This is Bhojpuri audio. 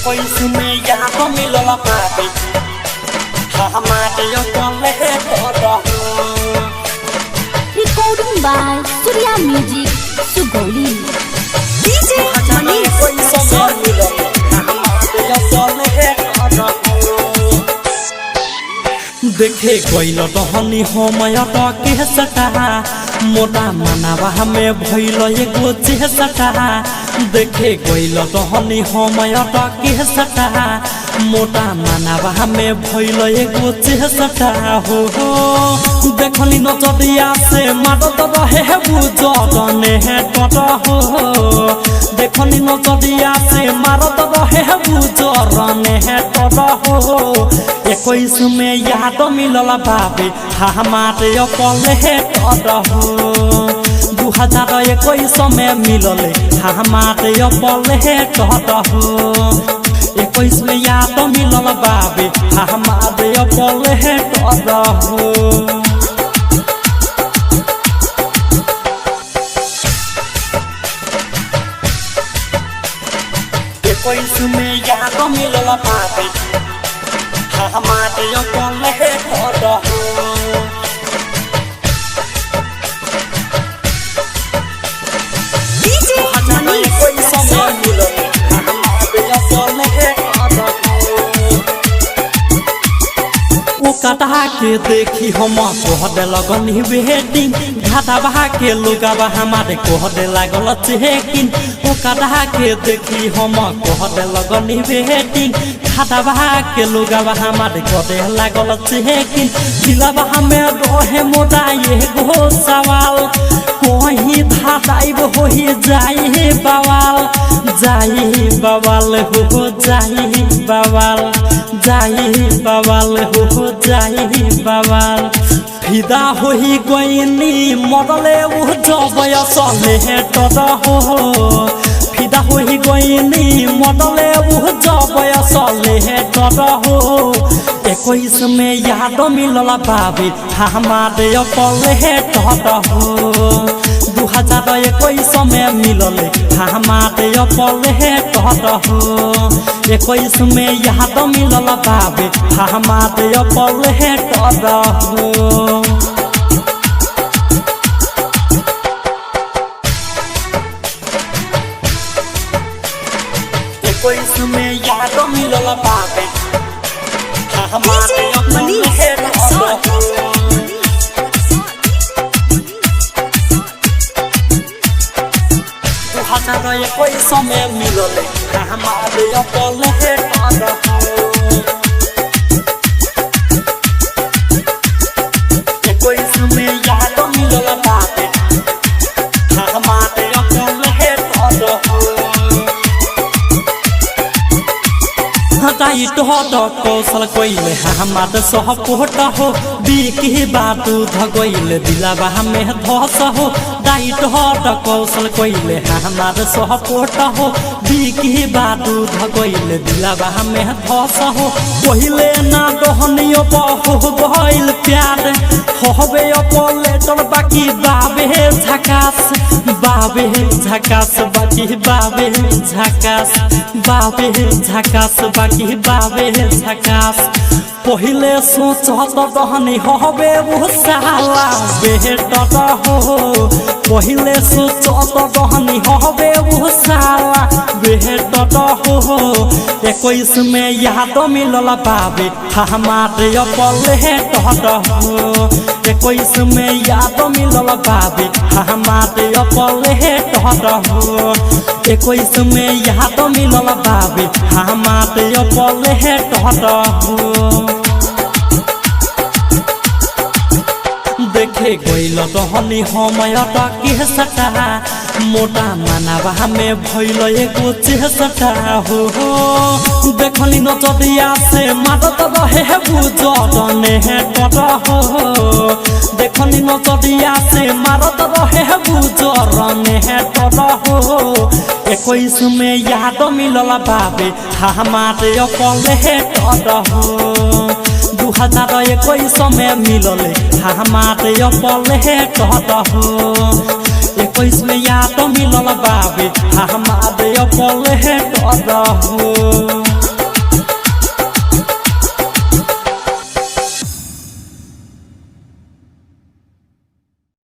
21 में याद मिलला बाबे हमारे यो कले करो Recording by Surya Music, Sugoli. DJ Manish देखे गइल रहनी समय टके सटा मोटा मनावा हमें भइल एगो चेसटा देखे गइल रहनी समय टके सटा मोटा मनावा हमें भइल एगो चेसटा हो देखली नजरिया से मारत रहे बुझने टट हो देखली नजरिया से मारत रहे बुझने टट हो 21 में याद मिलला बाबे हमारे कले टट हो 2021 में मिलले हमारे कले टट हो 21 में याद मिलला बाबे हमारे कले टट हो 21 में याद मिलला बाबे हमारे यो कले टट हो DJ Manish कटा के देखी हम कोहदे लगनी वेटिंग घाटा बहा के लोगावा हमारे कोहदे लागल चेकिन ओ कटा के देखी हम कोहदे लगनी वेटिंग घाटा बहा के लोगावा हमारे कोहदे लागल चेकिन दिलवा हमें रहे मोटा ये गो सवाल कोही धादाइब होई जाई बवाल हो जाई बवाल हो जाई बवाल फिदा होई गइनी मरले उ जबय सले टट हो फिदा होई गइनी मरले उ जबय सले टट हो 21 में याद मिलला बाबे हमारे कले टट हो 2021 में मिलले हमारे कले टट हो 21 में याद मिलला बाबे हमारे कले टट हो 21 में याद मिलला बाबे हमारे कले टट हो 2021 में मिलले हमारे कले टट हो 21 में याद मिलला बाबे हमारे कले टट हो टाइट हो कौशल कोइले हमारे सपोर्ट हो बिकी बातू धगोइले दिलावा हमें धस हो टाइट हो कौशल कोइले हमारे सपोर्ट हो बिकी बातू धगोइले दिलावा हमें धस हो पहिले ना दहनियो हो गइल प्यार होबे ऑपरेटर बाकी बाबे झकास बाकी बाबे झकास पहिले सोचत रहनी होबे उ साला बेटट हो पहिले सोचत रहनी होबे उ साला बेटट हो 21 में याद मिलला बाबे हमारे कले टट हो 21 में याद मिलला बाबे हमारे कले टट हो 21 में याद मिलला बाबे हमारे कले टट हो देखे गइल रहनी समय टके सटा मोटा मनावा हमें भइल एगो चेसटा हो देखली नजरिया से मारत रहे बुझने टट हो देखली नजरिया से मारत रहे बुझने टट हो 21 में याद मिलला बाबे हमारे कले टट हो 2021 में मिलले हमारे कले टट हो 21 में याद मिलला बाबे हमारे कले टट हो।